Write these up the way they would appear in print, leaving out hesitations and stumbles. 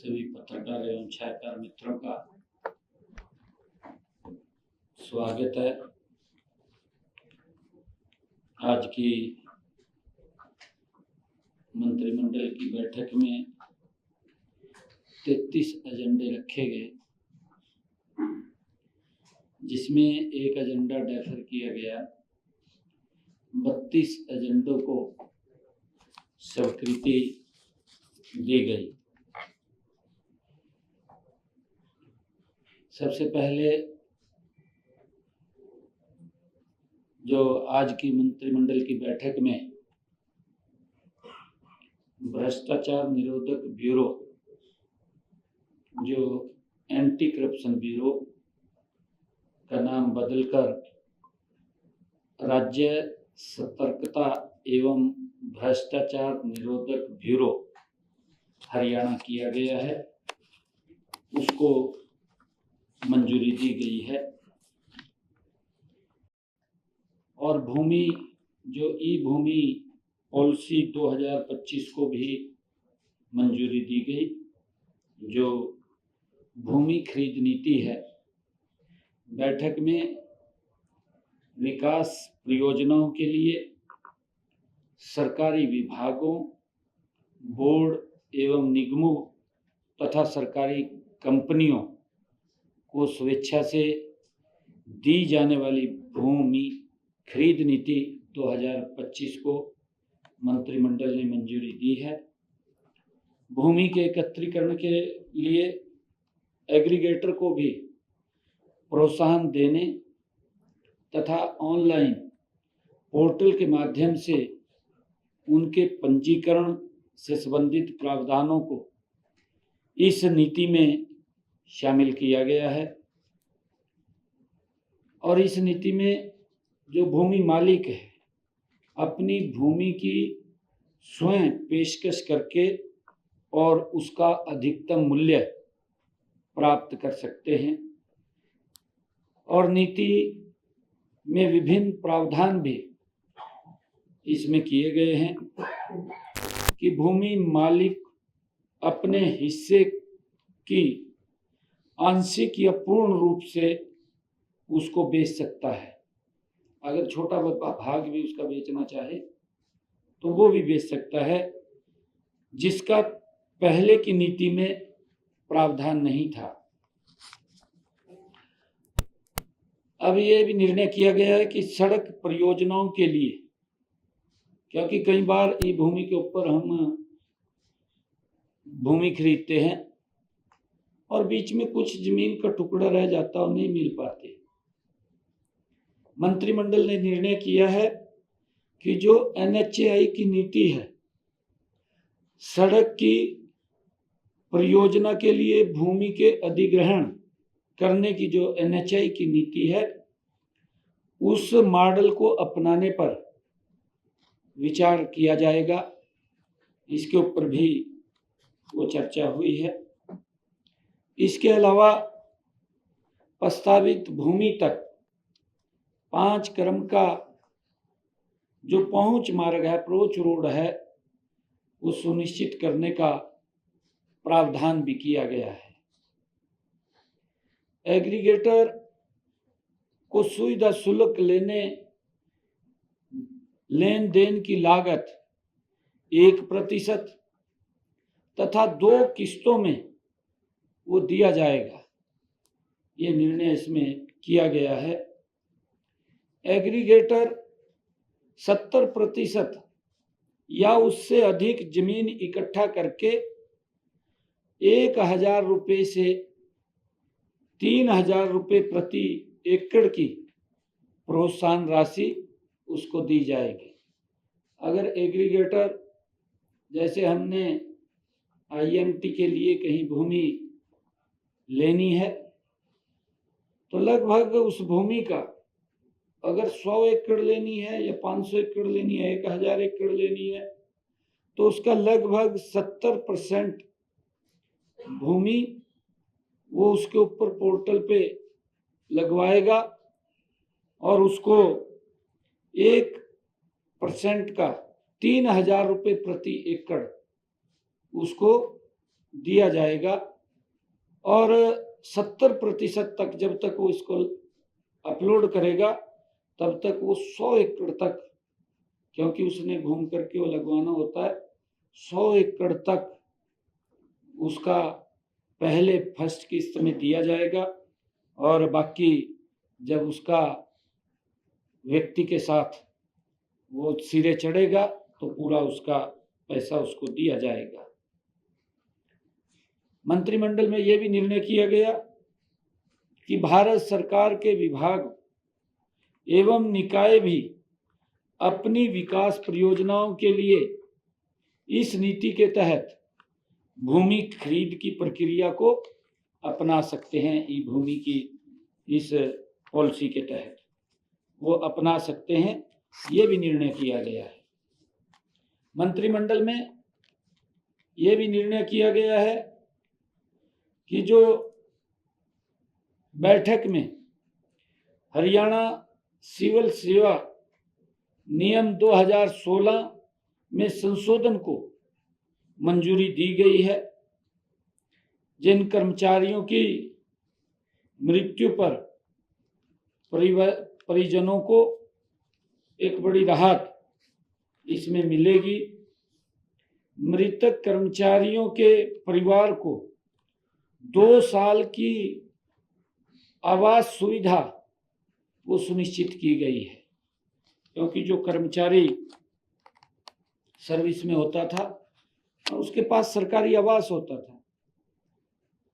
सभी पत्रकार एवं छायाकार मित्रों का स्वागत है। आज की मंत्रिमंडल की बैठक में 33 एजेंडे रखे गए, जिसमें एक एजेंडा डेफर किया गया। 32 एजेंडों को स्वीकृति दी गई। सबसे पहले जो आज की मंत्रिमंडल की बैठक में भ्रष्टाचार निरोधक ब्यूरो, जो एंटी करप्शन ब्यूरो का नाम बदलकर राज्य सतर्कता एवं भ्रष्टाचार निरोधक ब्यूरो हरियाणा किया गया है, उसको मंजूरी दी गई है। और भूमि जो ई भूमि पॉलिसी 2025 को भी मंजूरी दी गई। जो भूमि खरीद नीति है, बैठक में विकास परियोजनाओं के लिए सरकारी विभागों, बोर्ड एवं निगमों तथा सरकारी कंपनियों को स्वेच्छा से दी जाने वाली भूमि खरीद नीति 2025 को मंत्रिमंडल ने मंजूरी दी है। भूमि के एकत्रीकरण के लिए एग्रीगेटर को भी प्रोत्साहन देने तथा ऑनलाइन पोर्टल के माध्यम से उनके पंजीकरण से संबंधित प्रावधानों को इस नीति में शामिल किया गया है। और इस नीति में जो भूमि मालिक है, अपनी भूमि की स्वयं पेशकश करके और उसका अधिकतम मूल्य प्राप्त कर सकते हैं। और नीति में विभिन्न प्रावधान भी इसमें किए गए हैं कि भूमि मालिक अपने हिस्से की आंशिक या पूर्ण रूप से उसको बेच सकता है। अगर छोटा भाग भी उसका बेचना चाहे तो वो भी बेच सकता है, जिसका पहले की नीति में प्रावधान नहीं था। अब ये भी निर्णय किया गया है कि सड़क परियोजनाओं के लिए, क्योंकि कई बार ई भूमि के ऊपर हम भूमि खरीदते हैं और बीच में कुछ जमीन का टुकड़ा रह जाता और नहीं मिल पाते। मंत्रिमंडल ने निर्णय किया है कि जो NHAI की नीति है, सड़क की परियोजना के लिए भूमि के अधिग्रहण करने की जो NHAI की नीति है, उस मॉडल को अपनाने पर विचार किया जाएगा। इसके ऊपर भी वो चर्चा हुई है। इसके अलावा प्रस्तावित भूमि तक 5 क्रम का जो पहुंच मार्ग है, अप्रोच रोड है, वो सुनिश्चित करने का प्रावधान भी किया गया है। एग्रीगेटर को सुविधा शुल्क लेन देन की लागत 1% तथा 2 किस्तों में वो दिया जाएगा। ये निर्णय इसमें किया गया है। एग्रीगेटर 70% या उससे अधिक जमीन इकट्ठा करके 1000 रुपये से 3000 रुपये प्रति एकड़ की प्रोत्साहन राशि उसको दी जाएगी। अगर एग्रीगेटर, जैसे हमने IMT के लिए कहीं भूमि लेनी है, तो लगभग उस भूमि का अगर 100 एकड़ लेनी है या 500 एकड़ लेनी है, 1000 एकड़ लेनी है, तो उसका लगभग 70% भूमि वो उसके ऊपर पोर्टल पे लगवाएगा और उसको 1% का 3000 रुपये प्रति एकड़ उसको दिया जाएगा और 70% तक जब तक वो इसको अपलोड करेगा तब तक वो 100 एकड़ तक, क्योंकि उसने घूम करके वो लगवाना होता है, 100 एकड़ तक उसका पहले फर्स्ट किस्त में दिया जाएगा और बाकी जब उसका व्यक्ति के साथ वो सिरे चढ़ेगा तो पूरा उसका पैसा उसको दिया जाएगा। मंत्रिमंडल में यह भी निर्णय किया गया कि भारत सरकार के विभाग एवं निकाय भी अपनी विकास परियोजनाओं के लिए इस नीति के तहत भूमि खरीद की प्रक्रिया को अपना सकते हैं। ई भूमि की इस पॉलिसी के तहत वो अपना सकते हैं, ये भी निर्णय किया गया है। मंत्रिमंडल में ये भी निर्णय किया गया है कि जो बैठक में हरियाणा सिविल सेवा नियम 2016 में संशोधन को मंजूरी दी गई है, जिन कर्मचारियों की मृत्यु पर परिजनों को एक बड़ी राहत इसमें मिलेगी। मृतक कर्मचारियों के परिवार को 2 साल की आवास सुविधा वो सुनिश्चित की गई है, क्योंकि जो कर्मचारी सर्विस में होता था और उसके पास सरकारी आवास होता था,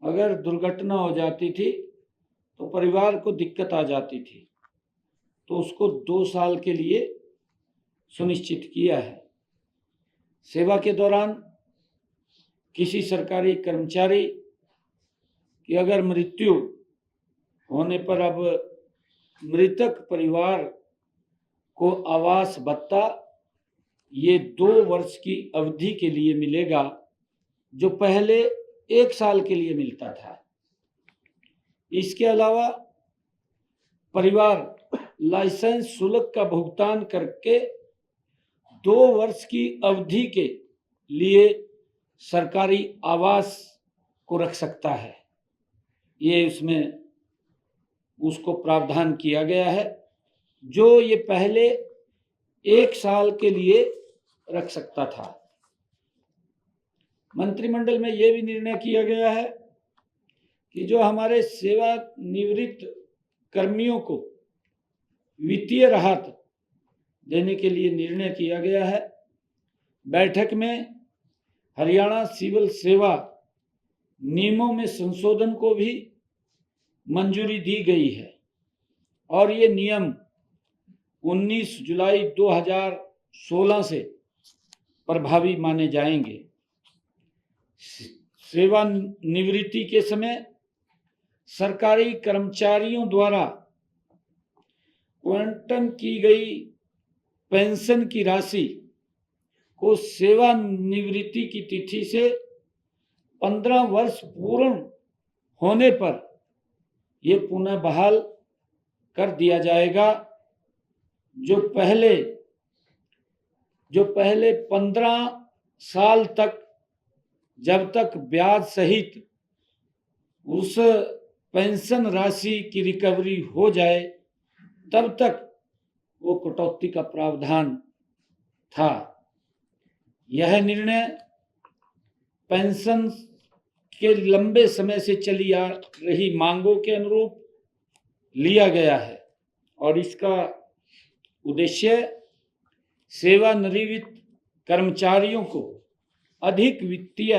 अगर दुर्घटना हो जाती थी तो परिवार को दिक्कत आ जाती थी, तो उसको 2 साल के लिए सुनिश्चित किया है। सेवा के दौरान किसी सरकारी कर्मचारी की अगर मृत्यु होने पर अब मृतक परिवार को आवास भत्ता ये 2 वर्ष की अवधि के लिए मिलेगा, जो पहले 1 साल के लिए मिलता था। इसके अलावा परिवार लाइसेंस शुल्क का भुगतान करके 2 वर्ष की अवधि के लिए सरकारी आवास को रख सकता है। ये इसमें उसको प्रावधान किया गया है, जो ये पहले 1 साल के लिए रख सकता था। मंत्रिमंडल में यह भी निर्णय किया गया है कि जो हमारे सेवानिवृत्त कर्मियों को वित्तीय राहत देने के लिए निर्णय किया गया है। बैठक में हरियाणा सिविल सेवा नियमों में संशोधन को भी मंजूरी दी गई है और ये नियम 19 जुलाई 2016 से प्रभावी माने जाएंगे। सेवानिवृत्ति के समय सरकारी कर्मचारियों द्वारा आवंटन की गई पेंशन की राशि को सेवानिवृत्ति की तिथि से 15 वर्ष पूर्ण होने पर ये पुनः बहाल कर दिया जाएगा। जो पहले 15 साल तक जब तक ब्याज सहित उस पेंशन राशि की रिकवरी हो जाए तब तक वो कटौती का प्रावधान था। यह निर्णय पेंशन के लंबे समय से चली आ रही मांगों के अनुरूप लिया गया है और इसका उद्देश्य सेवानिवृत्त कर्मचारियों को अधिक वित्तीय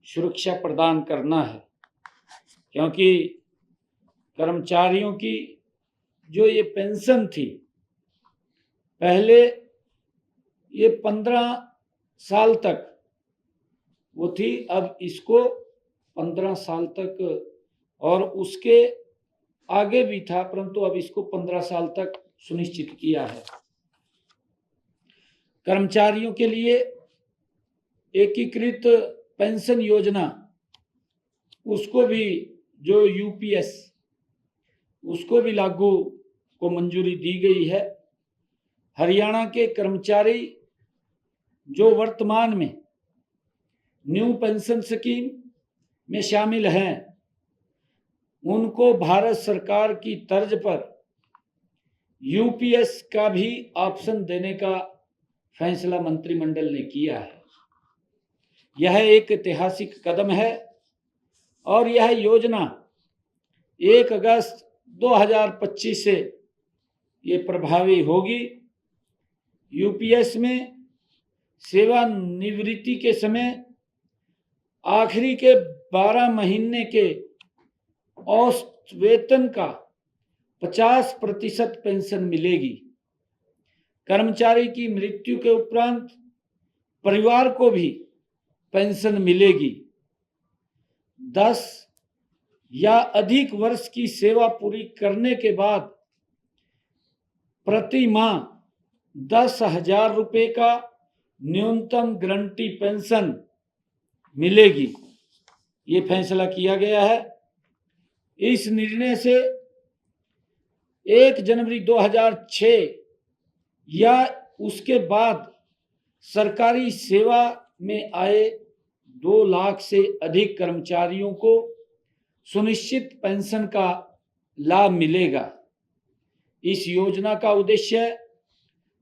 सुरक्षा प्रदान करना है, क्योंकि कर्मचारियों की जो ये पेंशन थी पहले ये 15 साल तक वो थी, अब इसको 15 साल तक और उसके आगे भी था, परंतु अब इसको 15 साल तक सुनिश्चित किया है। कर्मचारियों के लिए एकीकृत पेंशन योजना उसको भी जो यूपीएस उसको भी लागू को मंजूरी दी गई है। हरियाणा के कर्मचारी जो वर्तमान में न्यू पेंशन स्कीम में शामिल हैं, उनको भारत सरकार की तर्ज पर यूपीएस का भी ऑप्शन देने का फैसला मंत्रिमंडल ने किया है। यह एक ऐतिहासिक कदम है और यह योजना 1 अगस्त 2025 से ये प्रभावी होगी। यूपीएस में सेवानिवृत्ति के समय आखिरी के 12 महीने के औसत वेतन का 50% पेंशन मिलेगी। कर्मचारी की मृत्यु के उपरांत परिवार को भी पेंशन मिलेगी। 10 या अधिक वर्ष की सेवा पूरी करने के बाद प्रति माह 10,000 रुपये का न्यूनतम गारंटी पेंशन मिलेगी। ये फैसला किया गया है। इस निर्णय से 1 जनवरी 2006 या उसके बाद सरकारी सेवा में आए 2 लाख से अधिक कर्मचारियों को सुनिश्चित पेंशन का लाभ मिलेगा। इस योजना का उद्देश्य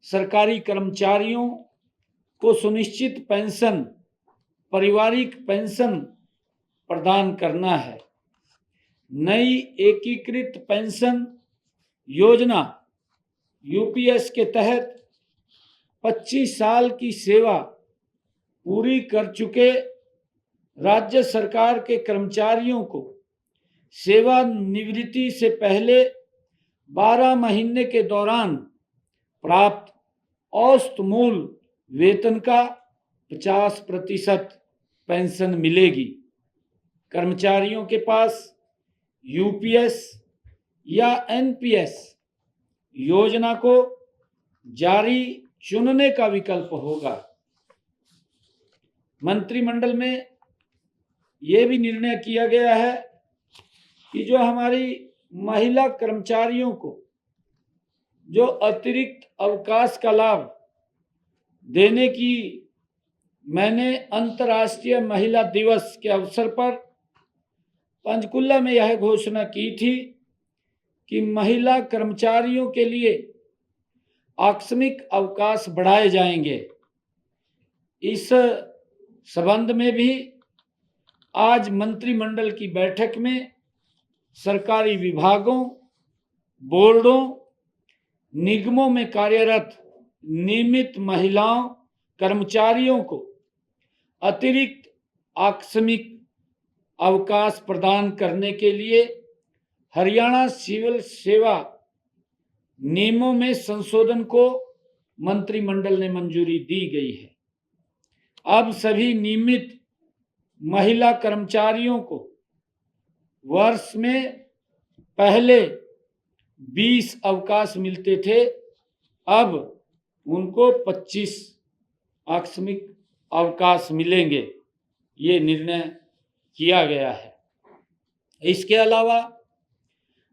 सरकारी कर्मचारियों को सुनिश्चित पेंशन, पारिवारिक पेंशन प्रदान करना है। नई एकीकृत पेंशन योजना यूपीएस के तहत 25 साल की सेवा पूरी कर चुके राज्य सरकार के कर्मचारियों को सेवानिवृत्ति से पहले 12 महीने के दौरान प्राप्त औसत मूल वेतन का 50% पेंशन मिलेगी। कर्मचारियों के पास यूपीएस या एनपीएस योजना को जारी चुनने का विकल्प होगा। मंत्रिमंडल में यह भी निर्णय किया गया है कि जो हमारी महिला कर्मचारियों को जो अतिरिक्त अवकाश का लाभ देने की मैंने अंतर्राष्ट्रीय महिला दिवस के अवसर पर पंचकुला में यह घोषणा की थी कि महिला कर्मचारियों के लिए आकस्मिक अवकाश बढ़ाए जाएंगे। इस संबंध में भी आज मंत्रिमंडल की बैठक में सरकारी विभागों, बोर्डों, निगमों में कार्यरत नियमित महिलाओं कर्मचारियों को अतिरिक्त आकस्मिक अवकाश प्रदान करने के लिए हरियाणा सिविल सेवा नियमों में संशोधन को मंत्रिमंडल ने मंजूरी दी गई है। अब सभी नियमित महिला कर्मचारियों को वर्ष में पहले 20 अवकाश मिलते थे, अब उनको 25 आकस्मिक अवकाश मिलेंगे। ये निर्णय किया गया है। इसके अलावा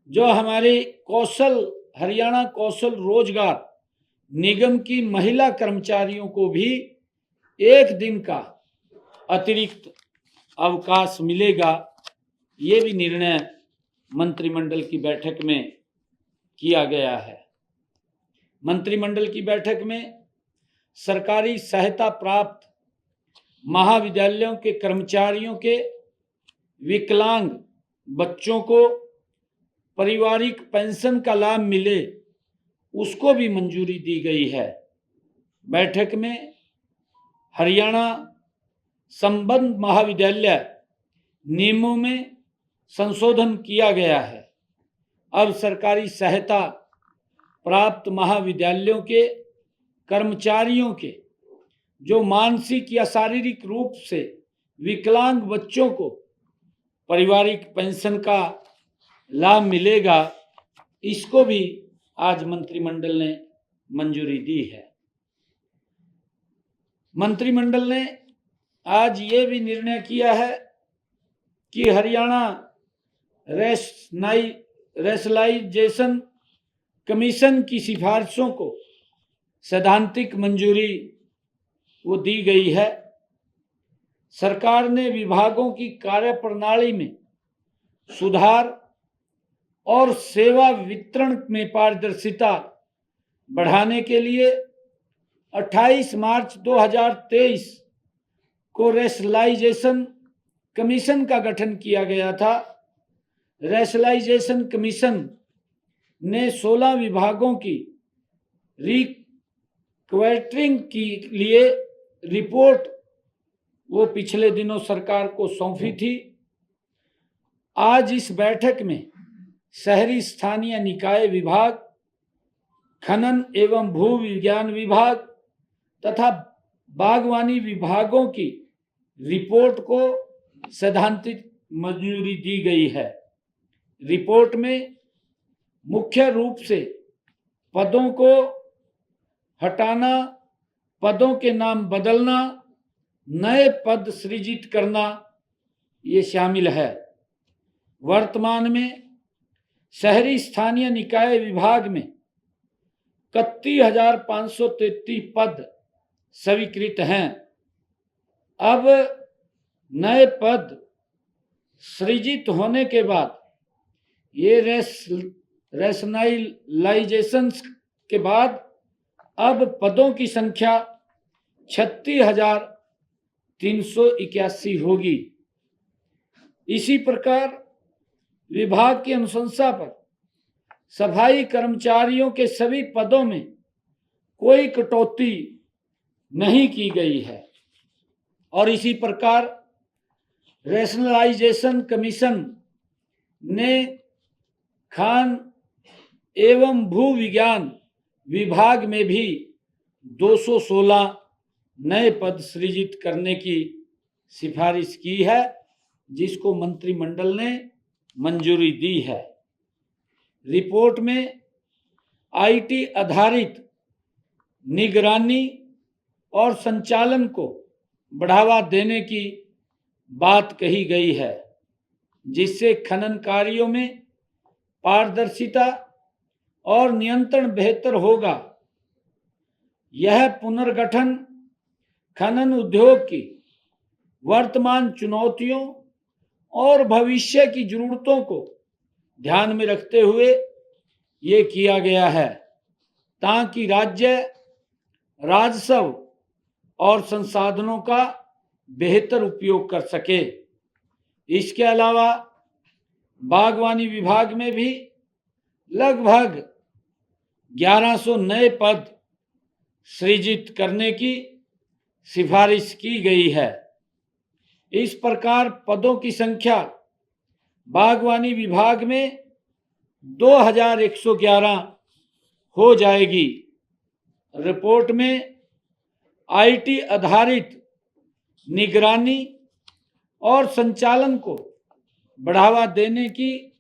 जो हमारे हरियाणा कौशल रोजगार निगम की महिला कर्मचारियों को भी 1 दिन का अतिरिक्त अवकाश मिलेगा। ये भी निर्णय मंत्रिमंडल की बैठक में किया गया है। मंत्रिमंडल की बैठक में सरकारी सहायता प्राप्त महाविद्यालयों के कर्मचारियों के विकलांग बच्चों को पारिवारिक पेंशन का लाभ मिले, उसको भी मंजूरी दी गई है। बैठक में हरियाणा संबद्ध महाविद्यालय नियमों में संशोधन किया गया है। अब सरकारी सहायता प्राप्त महाविद्यालयों के कर्मचारियों के जो मानसिक या शारीरिक रूप से विकलांग बच्चों को पारिवारिक पेंशन का लाभ मिलेगा। इसको भी आज मंत्रिमंडल ने मंजूरी दी है। मंत्रिमंडल ने आज ये भी निर्णय किया है कि हरियाणा रेशनलाइजेशन कमीशन की सिफारिशों को सैद्धांतिक मंजूरी वो दी गई है। सरकार ने विभागों की कार्यप्रणाली में सुधार और सेवा वितरण में पारदर्शिता बढ़ाने के लिए 28 मार्च 2023 को रेशनलाइजेशन कमीशन का गठन किया गया था। रेशनलाइजेशन कमीशन ने 16 विभागों की रिक्वायरिंग के लिए रिपोर्ट वो पिछले दिनों सरकार को सौंपी थी। आज इस बैठक में शहरी स्थानीय निकाय विभाग, खनन एवं भू विज्ञान विभाग तथा बागवानी विभागों की रिपोर्ट को सैद्धांतिक मंजूरी दी गई है। रिपोर्ट में मुख्य रूप से पदों को हटाना, पदों के नाम बदलना, नए पद सृजित करना ये शामिल है। वर्तमान में शहरी स्थानीय निकाय विभाग में 31,533 पद स्वीकृत हैं। अब नए पद सृजित होने के बाद ये रेशनलाइजेशन के बाद अब पदों की संख्या 36,381 होगी। इसी प्रकार विभाग की अनुशंसा पर सफाई कर्मचारियों के सभी पदों में कोई कटौती नहीं की गई है और इसी प्रकार रेशनलाइजेशन कमीशन ने खान एवं भू विज्ञान विभाग में भी 216 नए पद सृजित करने की सिफारिश की है, जिसको मंत्रिमंडल ने मंजूरी दी है। रिपोर्ट में आईटी आधारित निगरानी और संचालन को बढ़ावा देने की बात कही गई है, जिससे खनन कार्यों में पारदर्शिता और नियंत्रण बेहतर होगा। यह पुनर्गठन खनन उद्योग की वर्तमान चुनौतियों और भविष्य की जरूरतों को ध्यान में रखते हुए ये किया गया है, ताकि राज्य राजस्व और संसाधनों का बेहतर उपयोग कर सके। इसके अलावा बागवानी विभाग में भी लगभग 1100 नए पद सृजित करने की सिफारिश की गई है। इस प्रकार पदों की संख्या बागवानी विभाग में 2111 हो जाएगी। रिपोर्ट में आईटी आधारित निगरानी और संचालन को बढ़ावा देने की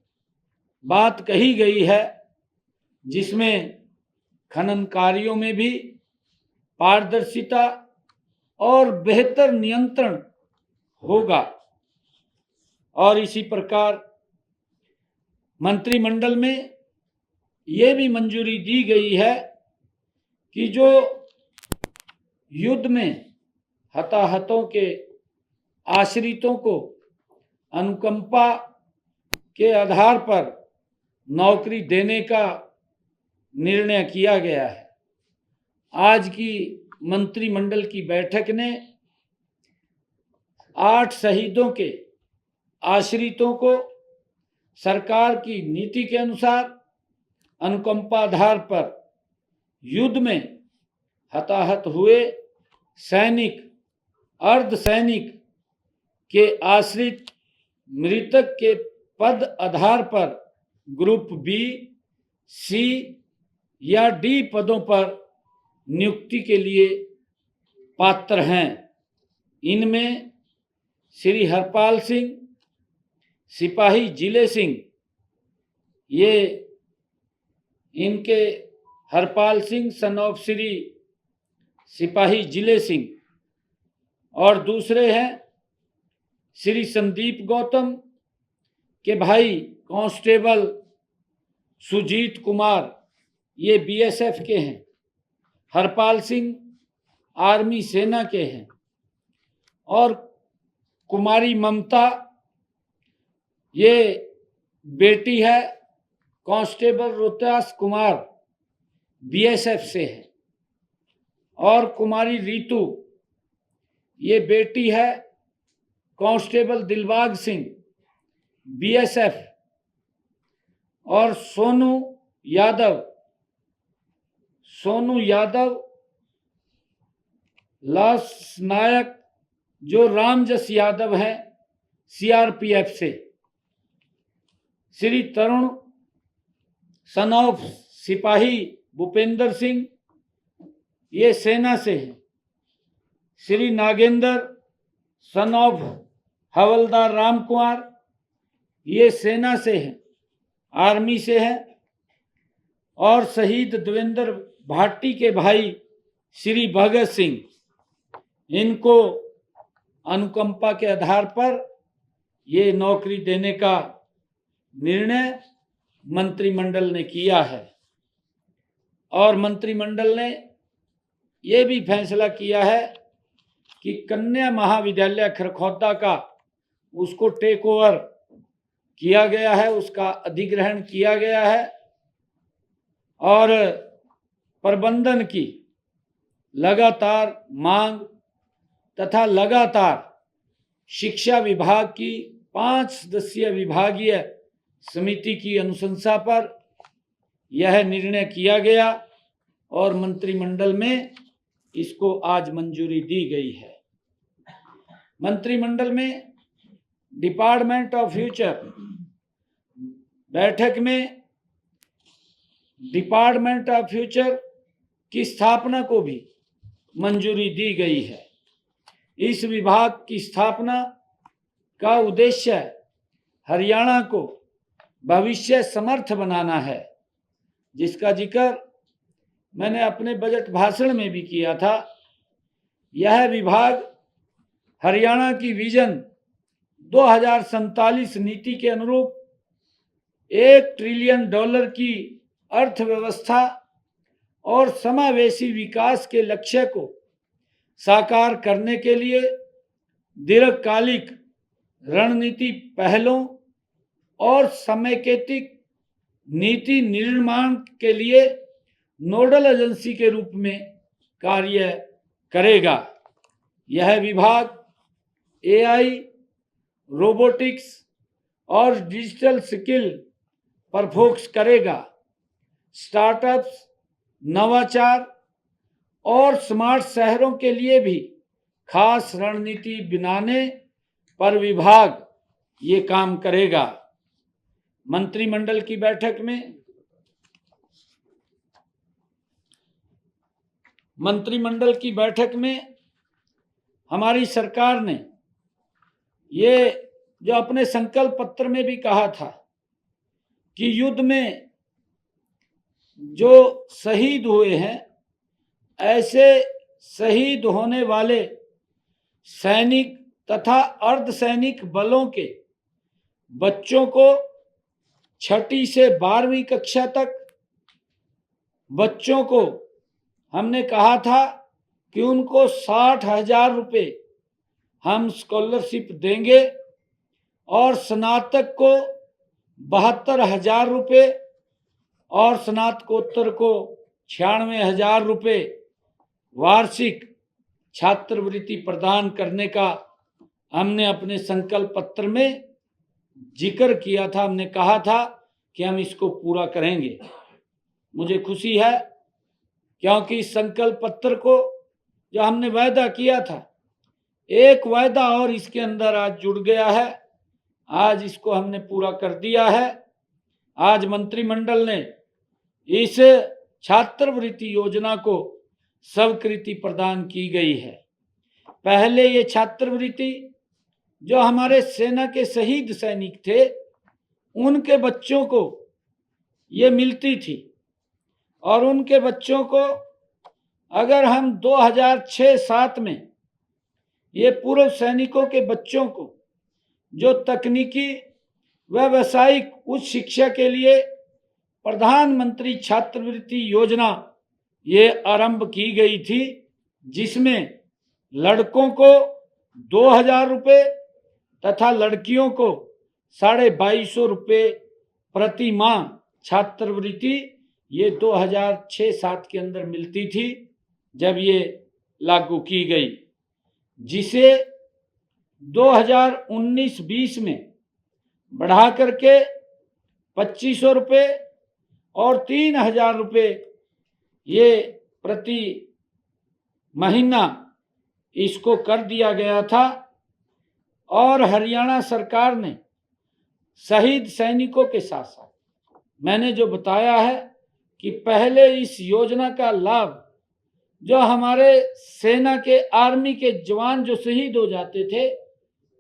बात कही गई है, जिसमें खनन कार्यों में भी पारदर्शिता और बेहतर नियंत्रण होगा। और इसी प्रकार मंत्रिमंडल में ये भी मंजूरी दी गई है कि जो युद्ध में हताहतों के आश्रितों को अनुकंपा के आधार पर नौकरी देने का निर्णय किया गया है। आज की मंत्रिमंडल की बैठक ने 8 शहीदों के आश्रितों को सरकार की नीति के अनुसार अनुकंपा आधार पर युद्ध में हताहत हुए सैनिक, अर्धसैनिक के आश्रित मृतक के पद आधार पर ग्रुप बी, सी या डी पदों पर नियुक्ति के लिए पात्र हैं। इनमें श्री हरपाल सिंह, सिपाही जिले सिंह, ये इनके हरपाल सिंह सन ऑफ श्री सिपाही जिले सिंह, और दूसरे हैं श्री संदीप गौतम के भाई कांस्टेबल सुजीत कुमार, ये बीएसएफ के हैं। हरपाल सिंह आर्मी सेना के हैं। और कुमारी ममता, ये बेटी है कांस्टेबल रोहतास कुमार, बीएसएफ से है। और कुमारी रीतू, ये बेटी है कांस्टेबल दिलबाग सिंह, बीएसएफ। और सोनू यादव लाश नायक, जो रामजस यादव है सीआरपीएफ से। श्री तरुण सन ऑफ सिपाही भूपेंद्र सिंह, ये सेना से है। श्री नागेंद्र सन ऑफ हवलदार राम कुमार, ये सेना से है, आर्मी से है। और शहीद देवेंद्र भाटी के भाई श्री भगत सिंह, इनको अनुकंपा के आधार पर ये नौकरी देने का निर्णय मंत्रिमंडल ने किया है। और मंत्रिमंडल ने ये भी फैसला किया है कि कन्या महाविद्यालय खरखौदा का उसको टेक ओवर किया गया है, उसका अधिग्रहण किया गया है। और प्रबंधन की लगातार मांग तथा लगातार शिक्षा विभाग की 5 सदस्यीय विभागीय समिति की अनुशंसा पर यह निर्णय किया गया और मंत्रिमंडल में इसको आज मंजूरी दी गई है। मंत्रिमंडल में डिपार्टमेंट ऑफ फ्यूचर बैठक में डिपार्टमेंट ऑफ फ्यूचर की स्थापना को भी मंजूरी दी गई है। इस विभाग की स्थापना का उद्देश्य हरियाणा को भविष्य समर्थ बनाना है, जिसका जिक्र मैंने अपने बजट भाषण में भी किया था। यह विभाग हरियाणा की विजन 2047 नीति के अनुरूप $1 ट्रिलियन की अर्थव्यवस्था और समावेशी विकास के लक्ष्य को साकार करने के लिए दीर्घकालिक रणनीति पहलों और समेकित नीति निर्माण के लिए नोडल एजेंसी के रूप में कार्य करेगा। यह विभाग एआई, रोबोटिक्स और डिजिटल स्किल पर फोकस करेगा। स्टार्टअप्स, नवाचार और स्मार्ट शहरों के लिए भी खास रणनीति बनाने पर विभाग ये काम करेगा। मंत्रिमंडल की बैठक में हमारी सरकार ने ये जो अपने संकल्प पत्र में भी कहा था कि युद्ध में जो शहीद हुए हैं, ऐसे शहीद होने वाले सैनिक तथा अर्धसैनिक बलों के बच्चों को 6ठी से 12वीं कक्षा तक बच्चों को हमने कहा था कि उनको 60,000 रुपये हम स्कॉलरशिप देंगे और स्नातक को 72,000 रुपये और स्नातकोत्तर को 96,000 रुपये वार्षिक छात्रवृत्ति प्रदान करने का हमने अपने संकल्प पत्र में जिक्र किया था। हमने कहा था कि हम इसको पूरा करेंगे। मुझे खुशी है क्योंकि इस संकल्प पत्र को जो हमने वायदा किया था, एक वायदा और इसके अंदर आज जुड़ गया है। आज इसको हमने पूरा कर दिया है। आज मंत्रिमंडल ने इस छात्रवृत्ति योजना को स्वीकृति प्रदान की गई है। पहले ये छात्रवृत्ति जो हमारे सेना के शहीद सैनिक थे, उनके बच्चों को ये मिलती थी और उनके बच्चों को अगर हम 2006-07 में ये पूर्व सैनिकों के बच्चों को जो तकनीकी व व्यावसायिक उच्च शिक्षा के लिए प्रधानमंत्री छात्रवृत्ति योजना ये आरंभ की गई थी, जिसमें लड़कों को 2,000 रुपये तथा लड़कियों को 2250 रुपये प्रति माह छात्रवृत्ति ये 2006-07 के अंदर मिलती थी जब ये लागू की गई, जिसे 2019-20 में बढ़ा करके 2500 रुपये और 3000 रुपये ये प्रति महीना इसको कर दिया गया था। और हरियाणा सरकार ने शहीद सैनिकों के साथ साथ मैंने जो बताया है कि पहले इस योजना का लाभ जो हमारे सेना के आर्मी के जवान जो शहीद हो जाते थे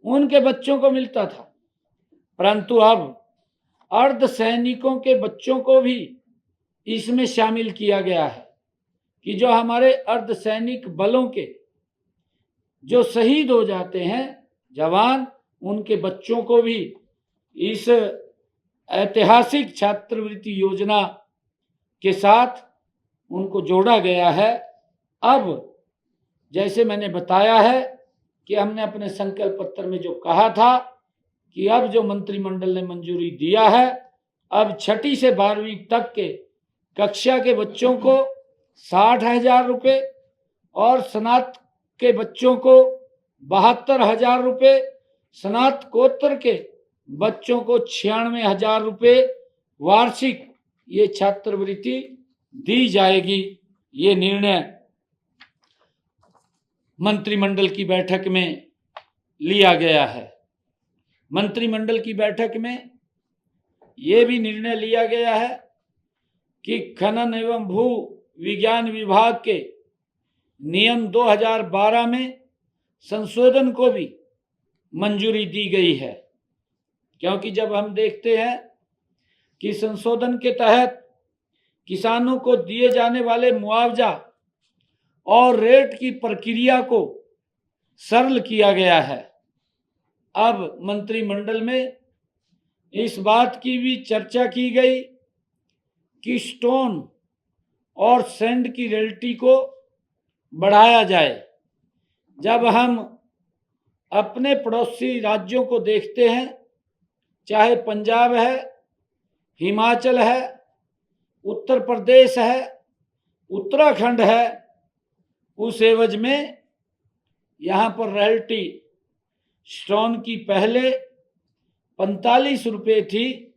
उनके बच्चों को मिलता था, परंतु अब अर्ध सैनिकों के बच्चों को भी इसमें शामिल किया गया है कि जो हमारे अर्ध सैनिक बलों के जो शहीद हो जाते हैं जवान, उनके बच्चों को भी इस ऐतिहासिक छात्रवृत्ति योजना के साथ उनको जोड़ा गया है। अब जैसे मैंने बताया है कि हमने अपने संकल्प पत्र में जो कहा था कि अब जो मंत्रिमंडल ने मंजूरी दिया है, अब 6ठी से 12वीं तक के कक्षा के बच्चों को 60,000 रुपये और स्नातक के बच्चों को 72,000 रुपये, स्नातकोत्तर के बच्चों को 96,000 रुपये वार्षिक ये छात्रवृत्ति दी जाएगी। ये निर्णय मंत्रिमंडल की बैठक में लिया गया है। मंत्रिमंडल की बैठक में ये भी निर्णय लिया गया है कि खनन एवं भू विज्ञान विभाग के नियम 2012 में संशोधन को भी मंजूरी दी गई है, क्योंकि जब हम देखते हैं कि संशोधन के तहत किसानों को दिए जाने वाले मुआवजा और रेट की प्रक्रिया को सरल किया गया है। अब मंत्रिमंडल में इस बात की भी चर्चा की गई कि स्टोन और सैंड की रॉयल्टी को बढ़ाया जाए। जब हम अपने पड़ोसी राज्यों को देखते हैं, चाहे पंजाब है, हिमाचल है, उत्तर प्रदेश है, उत्तराखंड है, उस एवज में यहाँ पर रॉयल्टी स्टोन की पहले 45 रुपये थी,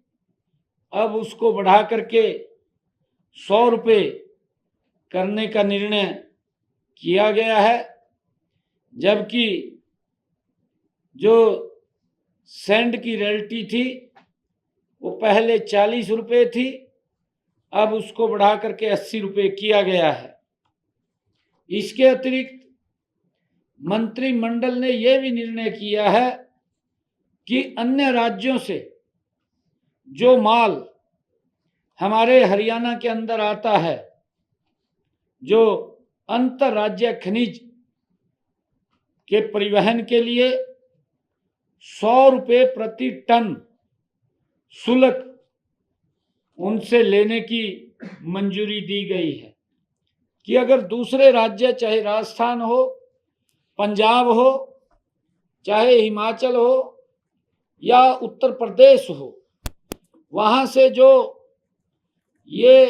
अब उसको बढ़ा करके 100 रुपये करने का निर्णय किया गया है। जबकि जो सैंड की रॉयल्टी थी वो पहले 40 रुपये थी, अब उसको बढ़ा करके 80 रुपये किया गया है। इसके अतिरिक्त मंत्रिमंडल ने यह भी निर्णय किया है कि अन्य राज्यों से जो माल हमारे हरियाणा के अंदर आता है, जो अंतर्राज्य खनिज के परिवहन के लिए 100 रुपये प्रति टन शुल्क उनसे लेने की मंजूरी दी गई है कि अगर दूसरे राज्य, चाहे राजस्थान हो, पंजाब हो, चाहे हिमाचल हो या उत्तर प्रदेश हो, वहाँ से जो ये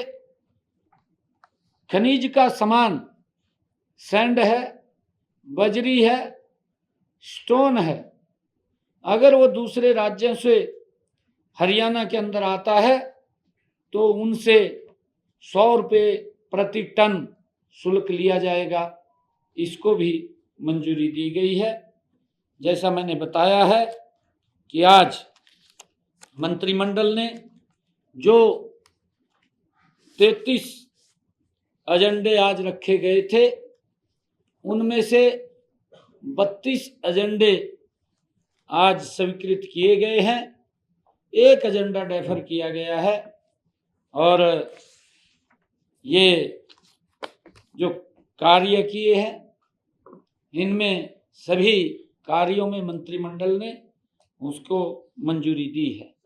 खनिज का सामान सैंड है, बजरी है, स्टोन है, अगर वो दूसरे राज्यों से हरियाणा के अंदर आता है तो उनसे 100 रुपये प्रति टन शुल्क लिया जाएगा। इसको भी मंजूरी दी गई है। जैसा मैंने बताया है कि आज मंत्रिमंडल ने जो 33 एजेंडे आज रखे गए थे, उनमें से 32 एजेंडे आज स्वीकृत किए गए हैं, एक एजेंडा डेफर किया गया है। और ये जो कार्य किए हैं, इनमें सभी कार्यों में मंत्रिमंडल ने उसको मंजूरी दी है।